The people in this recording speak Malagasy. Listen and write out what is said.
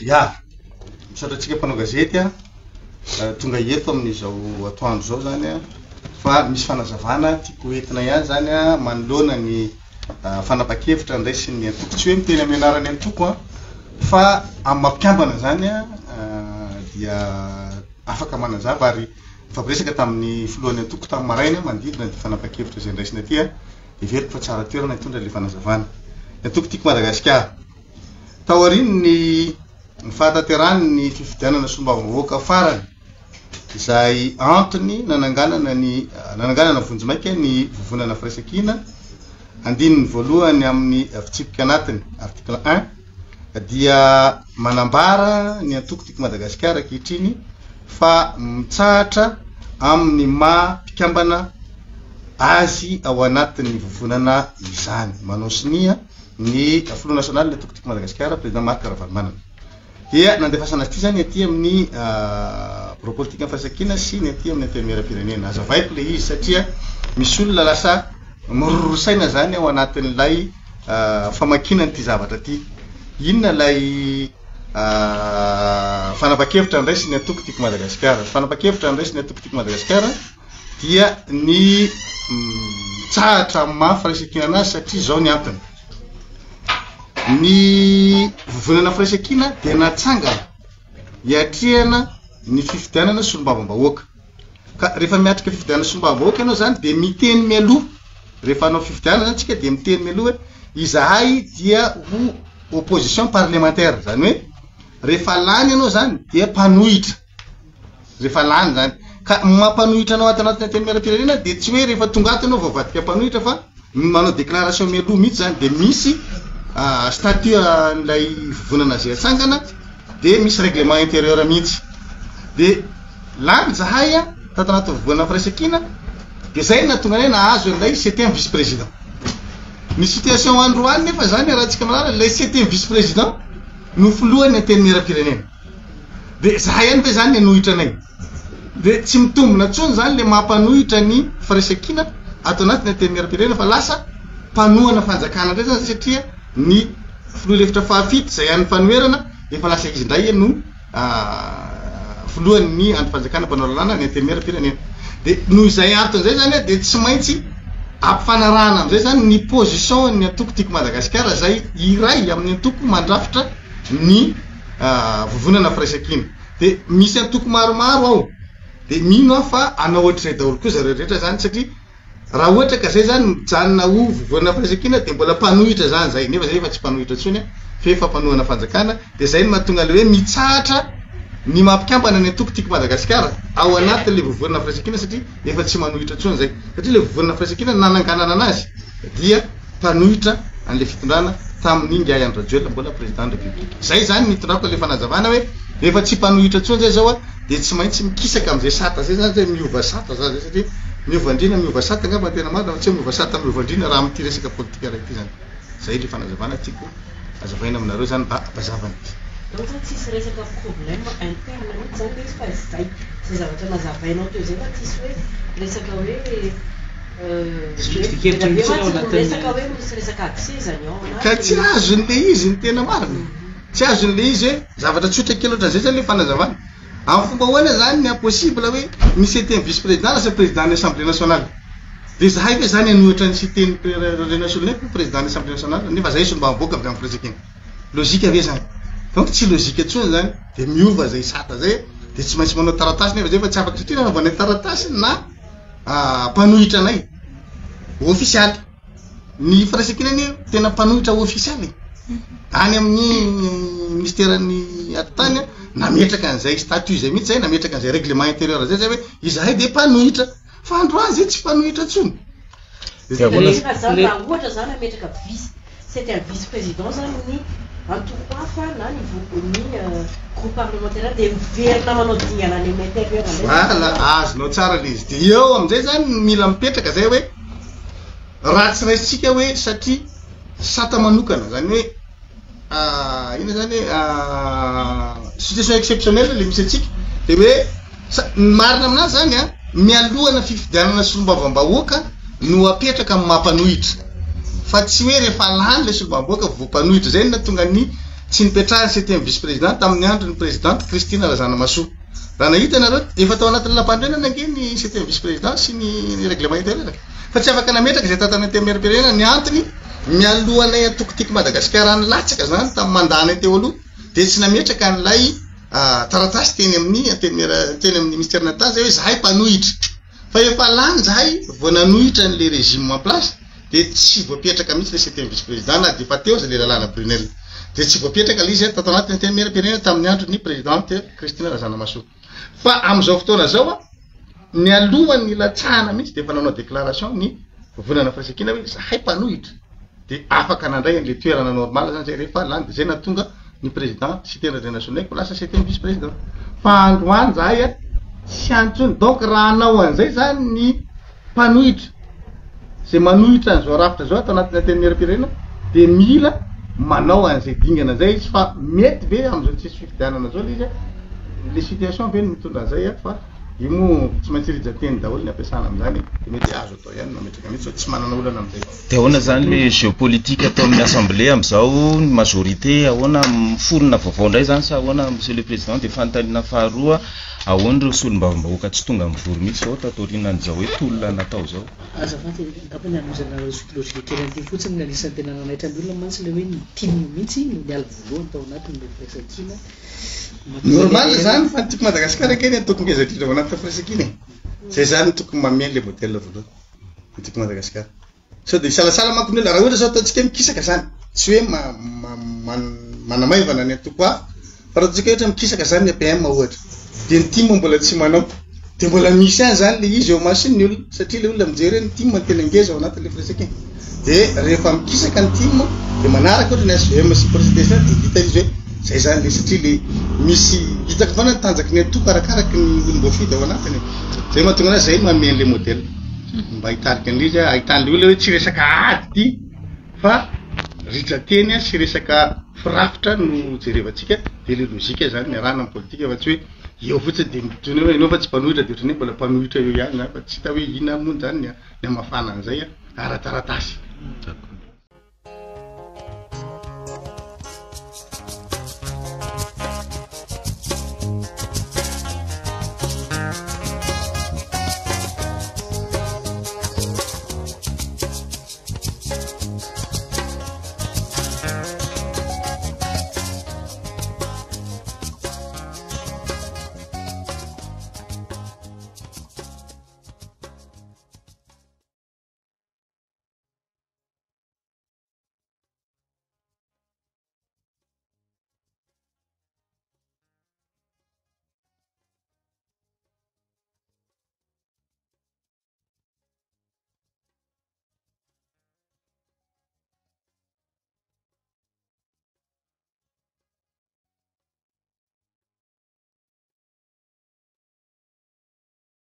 Ya, misaotratsika mpanao gazety tonga eto amin'izao atoandro zao zany fa misy fanazavana tiako entina ihany zany manoloana ny fanapa-kevitra andraisin'ny antoko, tsy hoe miteny amin'ny anarany antoko fa amin'ny mampiambana zany dia afaka manazava ary mifampiresaka tamin'ny filohan'ny antoko tamin'ny maraina mandidina ny fanapa-kevitra izay andraisina aty everiko fa tsara toerana hitondra le fanazavana. Ny antoko tiako Madagasikara tao aoriany ny fahatanterahany ny fifidianana sombavavoaka farany izay antony nananganana vonjimaika ny vovonana firaisankina andininy voalohany amin'ny fitsipika anatiny article 1 dia manambara ny antoko tiako Madagasikara ankehitriny fa mitsahatra amin'ny mampikambana azy ao anatin'ny vovonana izany, manao sinia ny filoha nasionaly ny antoko tiako Madagasikara président Marc Ravalomanana. Dia nandefasana azy ity zany aty amin'ny bureau politique firaisankina sy ny aty amin'ny antenimieram-pirenena. Azavaiko le izy satria misy olona lasa mirorosaina zany ao anatin'ilay famakinana ity zavatra ity. Inona lay fanapa-kevitra andraisy ny antoko tiako Madagasikara. Fanapa-kevitra andraisy ny antoko tiako Madagasikara dia ny tsahatra amin'ny firaisankina anazy satria zao ny antony. Ny vovonana firaisankina dia natsangana hiatrehana ny fifidianana solombavambahoaka. Ka rehefa miatrika fifidianana solombavambahoaka ianao zany dia miteny mialoha. Rehefa anao fifidianana zany tsika dia miteny mialoha izahay dia ho opposition parlementaire, zany hoe rehefa lany ianao zany dia mpanohitra. Rehefa lany zany ka mampanohitra anao anatin'ny antenimieram-pirenena dia tsy hoe rehefa tonga ato ianao voavadika mpanohitra fa manao déclaration mialoha mihitsy zany dia misy statut an'ilay vovonana zay atsangana dia misy règlement intérieur mihitsy. Dia lany zahay tato anaty vovonana firaisankina dia zay natonga anay nahazo an'ilay 7e vice-président. Ny situation androany nefa zany raha tsika malala ilay 7e vice-président no filohan'ny antenimieram-pirenena. Dia zahay ihany ve zany anohitra anay. Dia tsy mitombona tsony zany le mampanohitra ny firaisankina ato anatin'ny antenimieram-pirenena fa lasa mpanohana fanjakana ndray zany satria ny filoha lefitra fahafito zay an'ny fanoherana efa lasa izy indray no filohan'ny antom-panjakana mpanao lalàna ny antenimieram-pirenena. Dia noho izay anton'izay zany dia tsy maintsy ampifanarahana amin'izay zany ny position ny antoko tiako Madagasikara zay iray amin'ny antoko mandrafitra ny vovonana firaisankina. Dia misy antoko maromaro ao dia mino aho fa anao ohatr'izay daholo koa zareo rehetra zany satria raha ohatra ka zay zany mijanona ho vovonana firaisankina dia mbola mpanohitra zany zay, nefa zay efa tsy mpanohitra tsony fa efa mpanohana fanjakana. Dia zay no mahatonga le hoe mitsahatra ny mampikambana ny antoko tiako Madagasikara ao anatin'le vovonana firaisankina satria efa tsy manohitra tsony zay, satria le vovonana firaisankina nananganana anazy dia mpanohitra an'le fitondrana tamin'ny Ngiahy Andry Rajoelina mbola président de la République. Zay zany nitondrako le fanazavana hoe efa tsy mpanohitra tsony zay zao dia tsy maintsy mikisaka amin'izay sata zay zany zay miova sata zany satria miovandrina miova sata ngamba tena marina tsy miova sata miovandrina raha amin'ity resaka politika raha ity zany. Zay le fanazavana tiako azavaina aminareo zany mba bazavana ity. Donc tsisy resaka problème interne mihitsy zany izy fa zay zay zavatra nazavainao teo zay fa tsisy hoe resaka hoe resaka hoe misy resaka accès zany ao ka tsy azon'le izy ny tena marina, tsy azon'le izy hoe zavatra tsotra kely ohatran'izay zany le fanazavana. Amin'ny fomba hoana zany ny impossible hoe ny 7e vice-président lasa président ny assemblée nationale. Dia zahay hoe zany anohitra ny cité-ny nationale président ny assemblée nationale nefa zay solombavambahoaka avy amin'ny firaisankina. Logika ve zany? Donc tsy logika tsony zany dia miova zay sata zay dia tsy maintsy manao taratasy nefa zay fa tsy afaka satria nanaovanay taratasy na mpanohitra anay ofisialy. Ny firaisankina ny tena mpanohitra ofisialy any amin'ny ministeran'ny atotany nametraka an'izay statut zay mihitsy zay, nametraka an'izay règlement intérieur zay hoe izahay dia mpanohitra fa androany zay tsy mpanohitra tsony. Ohatra zany ametraka c'était un vice-président zany ny antoko hafa na ny groupe parlementaire dia miverina manao dingana any amin'ny intérieur. Voilà, azonao tsara le izy. Dia eo amin'izay zany mila mipetraka zay hoe raha tsy raisitsika hoe satria sata manokana zany hoe ina zany situation exceptionnelle le misy atsika dia hoe marina aminazy zany mialohana fifidianana solombavambahoaka no apetraka amin'ny mampanohitra fa tsy hoe rehefa lany le solombavambahoaka voapanohitra zay na tonga ny tsy nipetrahany 7e vice-président tamin'ny andron'ny présidente Christine Razanamasoa. Raha nahita ianareo efa tao anatin'ny lampandrenana ange ny 7e vice-président sy ny règlement intérieur. Fa tsy afaka nametraka izay tatana temerim-pirenena ny antony mialohanay atokotiky Madagasikara ny latsaka zany tamin'ny mandana teo aloha dia tsy nametraka an'ilay taratasy teny amin'ny ministère-na tany zay hoe zahay mpanohitra. Fa efa lany zahay vao nanohitra n'le régime en place dia tsy voapetraka mihitsy le 7e vice-président na dia fa teo zay le lalàna Brunel. Dia tsy voapetraka le izy tato anatin'ny temerim-pirenena tamin'ny andron'ny présidente Christine Razanamasoa. Fa amin'izao fotoana zao ny alohan'ny latsahana mihitsy dia efa nanao déclaration ny volana Firasikina hoe zahay mpanohitra dia afaka nandray an'le toerana normale zany zay rehefa lany dia zay nahatonga ny président cité-na nationale ko lasa 7e vice-président. Fa androany zahay tsy antsony donc raha anao an'izay zany ny mpanohitra zay manohitra an'izao rafitra zao atao anatin'ny temerim-pirenena dia mila manao an'izay dingana zay izy fa mety ve amin'izao tsisy fifidianana zao le izy le situation ve mitondra an'izay fa io moa tsy maintsy rijateny daholo ny ampiasana amin'izany dia mety azo atao ihany mametraka mihitsy tsy manana olana amin'izay. Dia ahoana zany le géopolitique atao amin'ny assemblée amin'izao ny majorité ahoana miforona vaovao indray zany sa ahoana monsieur le président dia fanontaniana faharoa ahoana ireo solombavam-bahoaka tsy tonga mivory mihitsy zao tatorianan'izao hoe tolona natao zao. Azafady angamba ny hamonjana sociologie kely an'ity fotsiny ny anisan'ny tena nanaitra ny olona mantsy le hoe ny tiany mihitsy no niala voalohany tao anatin'ny Firasikina. Normal zany fa tiko Madagasikara kely tokony ngeza ao anaty Firasikina. Zay zany tokony mameno le modèle voalohany tiko Madagasikara. So dia salasala manko ny olona raha ohatra zao ataontsika mikisaka zany tsy hoe manamaivana ny atoko fa raha ataontsika ohatra mikisaka zany ny APM ohatra dia ny team mbola tsy manao dia mbola misy any zany le izy eo masiny ny olona satria le olona mijery ny team tena ngeza ao anatin'le Firasikina. Dia rehefa mikisaka ny team dia manaraka ohatra ny SVM sy présidentielle dia vita izy hoe zay zany le satria le misy hitako foana ny tanjaky ny atoko arakaraky ny olom-boafidy ao anatiny. Zay mahatonga anazy zay mameno le modèle mba hitarika an'izy ahitan'le olona hoe tsy resaka ady fa ritrateny sy resaka firafitra no jerevantsika dia le lozika zany ny arahana amin'ny politika fa tsy hoe eo fotsiny dia mitony hoe ianao fa tsy mpanohitra dia ohatrany mbola mpanohitra eo ihany fa tsy hita hoe inona moa zany ny hamafana an'izay ara-taratasy.